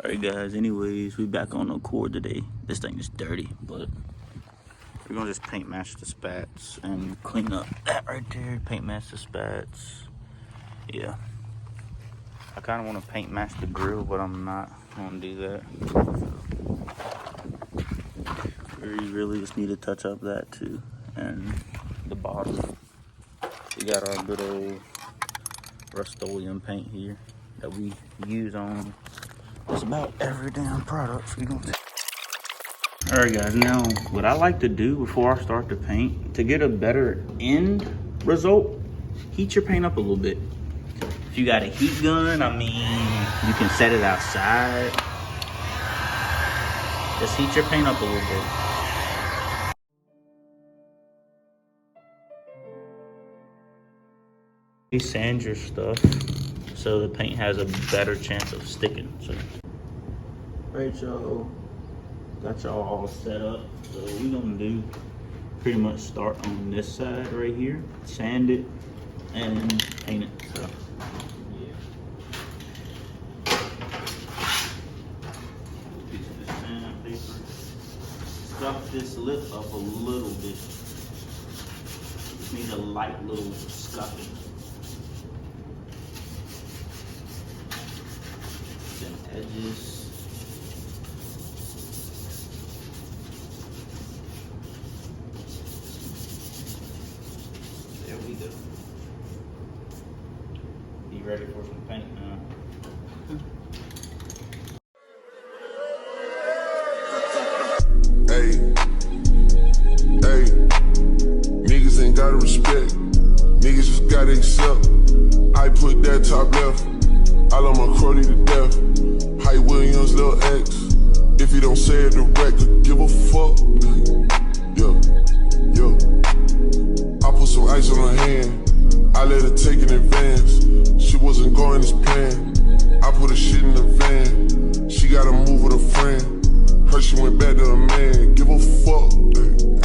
Alright guys, anyways, we back on the Accord today. This thing is dirty, but we're gonna just paint match the spats and clean up that right there. Paint match the spats. Yeah. I kinda wanna paint match the grill, but I'm not gonna do that. We really just need to touch up that too. And the bottom. We got our good old Rust-Oleum paint here that we use on just about every damn product. So we gonna Alright guys, now what I like to do before I start to paint, to get a better end result, heat your paint up a little bit. If you got a heat gun, I mean, you can set it outside. Just heat your paint up a little bit. You sand your stuff so the paint has a better chance of sticking. So, right, y'all, got y'all all set up. So we're gonna do pretty much start on this side right here, sand it, and paint it. So, yeah. Piece of this sandpaper. Scuff this lip up a little bit. Just need a light little scuffing. Edges. There we go. Be ready for some paint now. Hey, niggas ain't gotta respect. Niggas just gotta accept. I put that top left. I love my Crowley to death. Hype Williams, Lil X. If you don't say it direct, could give a fuck. Yo. I put some ice on her hand. I let her take it in advance. She wasn't going as planned. I put her shit in the van. She gotta move with a friend. Her she went back to the man. Give a fuck.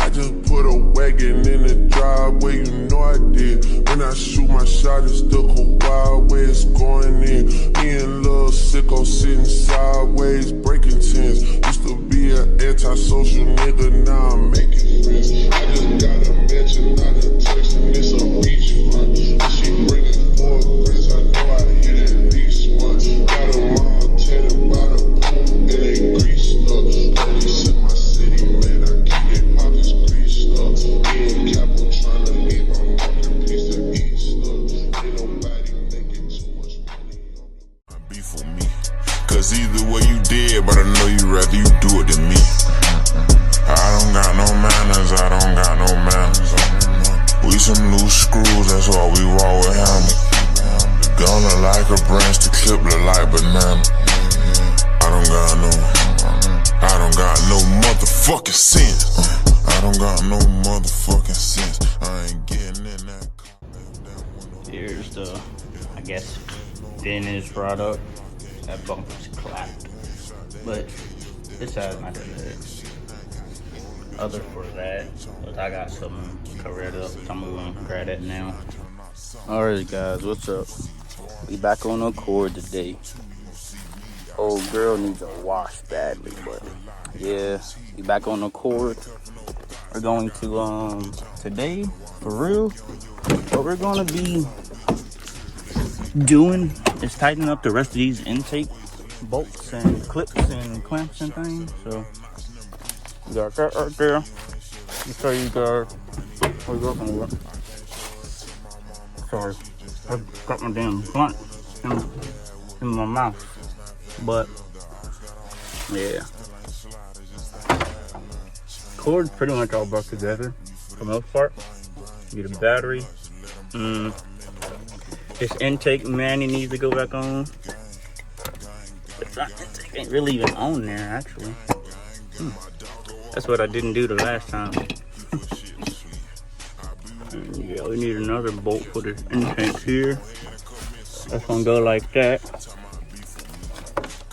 I just put a wagon in the driveway, you know I did. When I shoot my shot, it's the wild way it's going in. Me and Lil Sicko sitting sideways, breaking tens. Used to be an antisocial nigga, now I'm making friends. I just got a mention, not a text, and it's a beach front. She bringing 4 friends, I know I hit at least one. Got a mama tatted by the pool, and they greased up. Police in my city, man, I keep their pockets greased up. Me and Capo trying to leave, I'm walking piece to east up. Ain't nobody making too much money. Be for me, cause either way you did, but I know you rather you do it than me. I don't got no manners, I don't got no manners. We some loose screws, that's why we walk with hammers. Gun look like a branch, the clip look like banana. I don't got no motherfucking sense. I don't got no motherfucking sense. I ain't getting in that. Here's the, I guess, finished product. That bumper's clapped, but this side's not that bad. Other for that, but I got some Coretta, so I'm gonna grab that now. Alright guys, what's up? We back on the Accord today. Old girl needs a wash badly, but yeah, we back on the Accord. We're going to today, for real, what we're gonna be doing is tightening up the rest of these intake bolts and clips and clamps and things. So we got that right there. Let me show you guys what we're working with. Sorry, I got my damn blunt in my mouth. But yeah, cord's pretty much all bucked together for the most part. You get a battery. This intake man, needs to go back on. This intake ain't really even on there actually. That's what I didn't do the last time. Yeah, we need another bolt for the intake here. That's gonna go like that.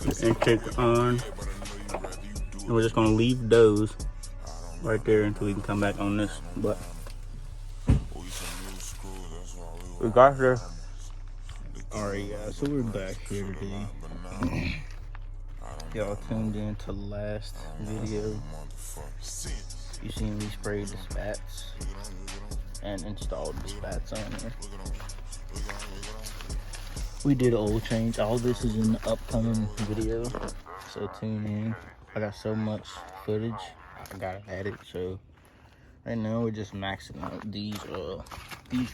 The intake on. And we're just gonna leave those right there until we can come back on this. But we got there. Alright guys, so we're back here today. Y'all tuned in to the last video. You seen me spray the spats and installed the spats on here. We did an oil change. All this is in the upcoming video, so tune in. I got so much footage, I gotta edit. So right now we're just maxing out these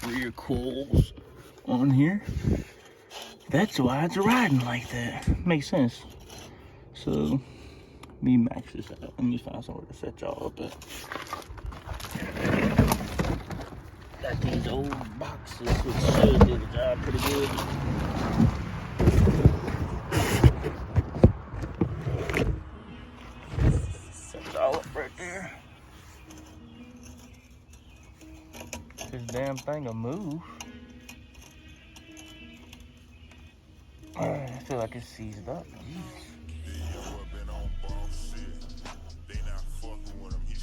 rear coils on here. That's why it's riding like that. Makes sense. So let me max this out. Let me find somewhere to set y'all up at. Got these old boxes which should do the job pretty good. Set y'all up right there. This damn thing will move. I feel like it's seized up.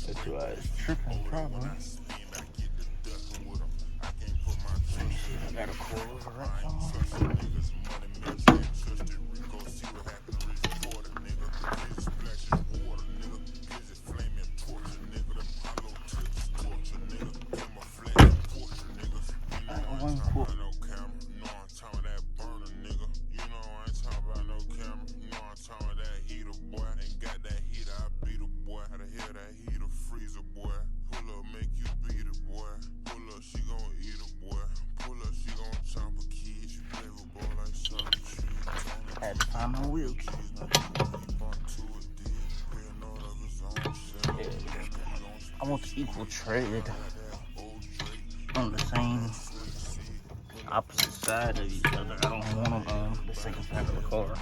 That's why it's tripping, probably. Let me see if I got a coil over right somewhere. One coil. Had to find my wheel key. Yeah. I want the equal tread on the same opposite side of each other. I don't want them on the second side of the car.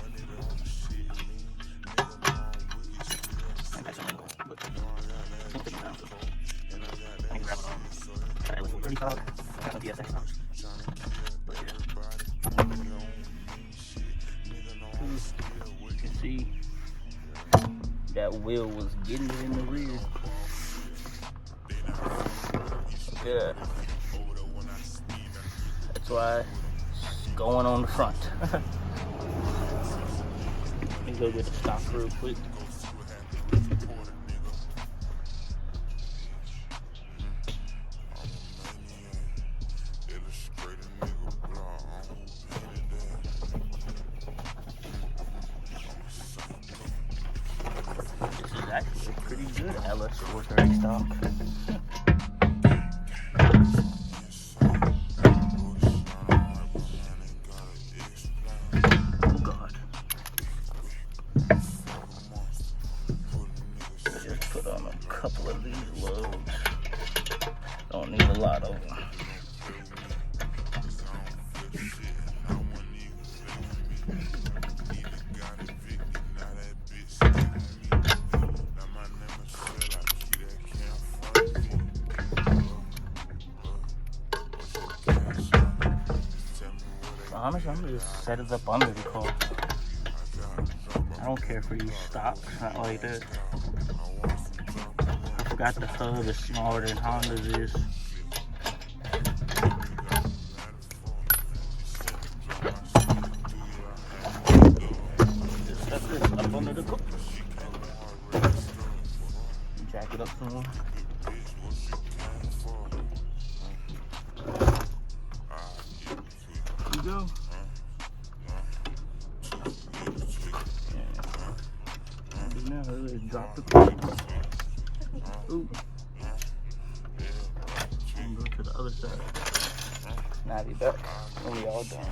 I got some but I can grab it on. Alright, with 35. I got some DSX stops. But yeah. You can see that wheel was getting it in the rear. Good. That's why it's going on the front. Let me go get the stock real quick. This is actually a pretty good LS430 stock. Couple of these loads. Don't need a lot of them. Honestly, I'm gonna just set it up under the car. I don't care for these stocks, not like that. I forgot the hub is smaller than Honda's is. Just set this up under the car. Jack it up some more. Here we go. Yeah. Now let's drop the car. Ooh. And go to the other side. Now be back when we all done.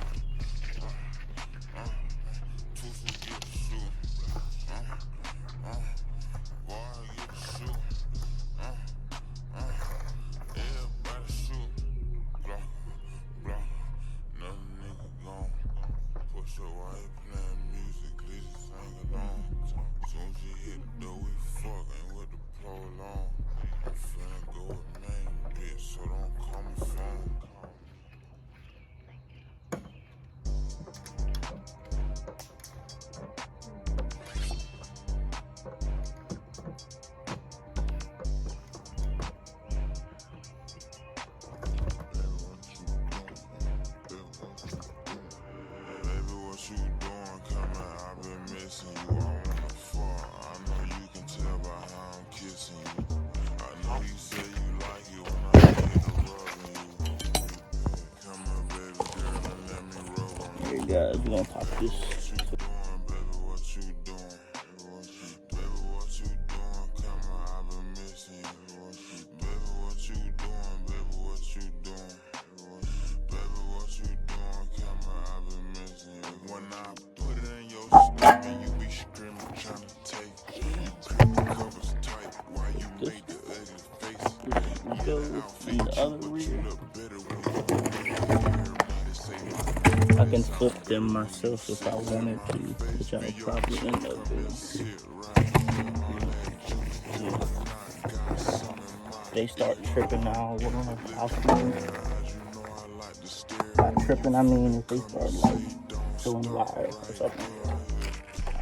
guys, we're gonna pop this. Go in the other rear. I can flip them myself if I wanted to, which I probably end up doing. Yeah. They start tripping now. I'll by tripping, I mean if they start like doing wire or something,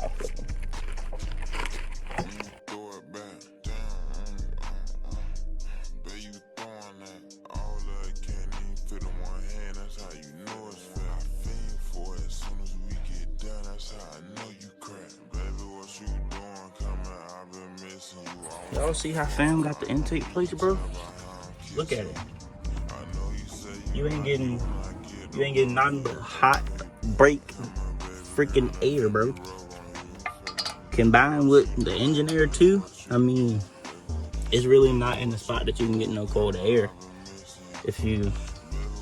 I'll flip them. Y'all see how fam got the intake place, bro? Look at it. You ain't getting nothing but hot brake freaking air, bro. Combined with the engine air too, I mean, it's really not in the spot that you can get no cold air. If you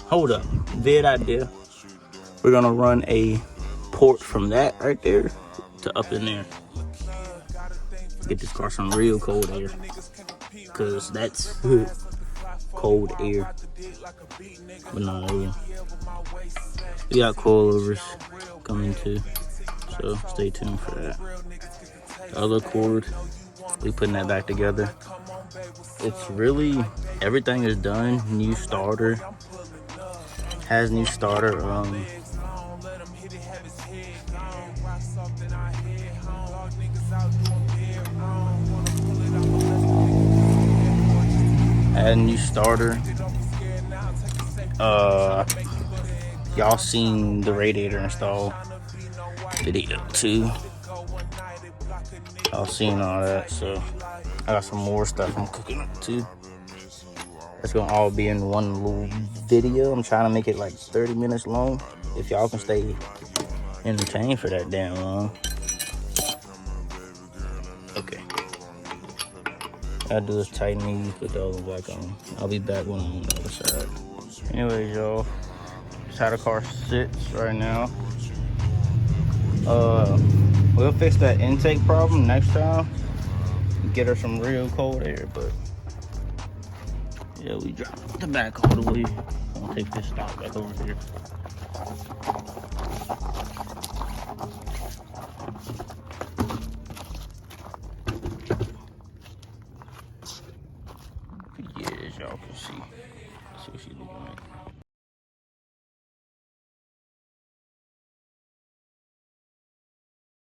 hold up, vid idea. We're gonna run a port from that right there to up in there. Get this car some real cold air, cause that's cold air. But no, we got coilovers coming too, so stay tuned for that. The other cord, we putting that back together. It's really, everything is done. New starter, has new starter. Add a new starter. Y'all seen the radiator install video too. Y'all seen all that, so I got some more stuff I'm cooking up too. It's gonna all be in one little video. I'm trying to make it like 30 minutes long. If y'all can stay entertained for that damn long. Okay. All I do is tighten these, put the other back on. I'll be back when I'm on the other side. Anyways, y'all, that's how the car sits right now. We'll fix that intake problem next time. Get her some real cold air, but yeah, we dropped the back all the way. I'm gonna take this stop back over here. Yeah, as y'all can see. That's what she's looking like.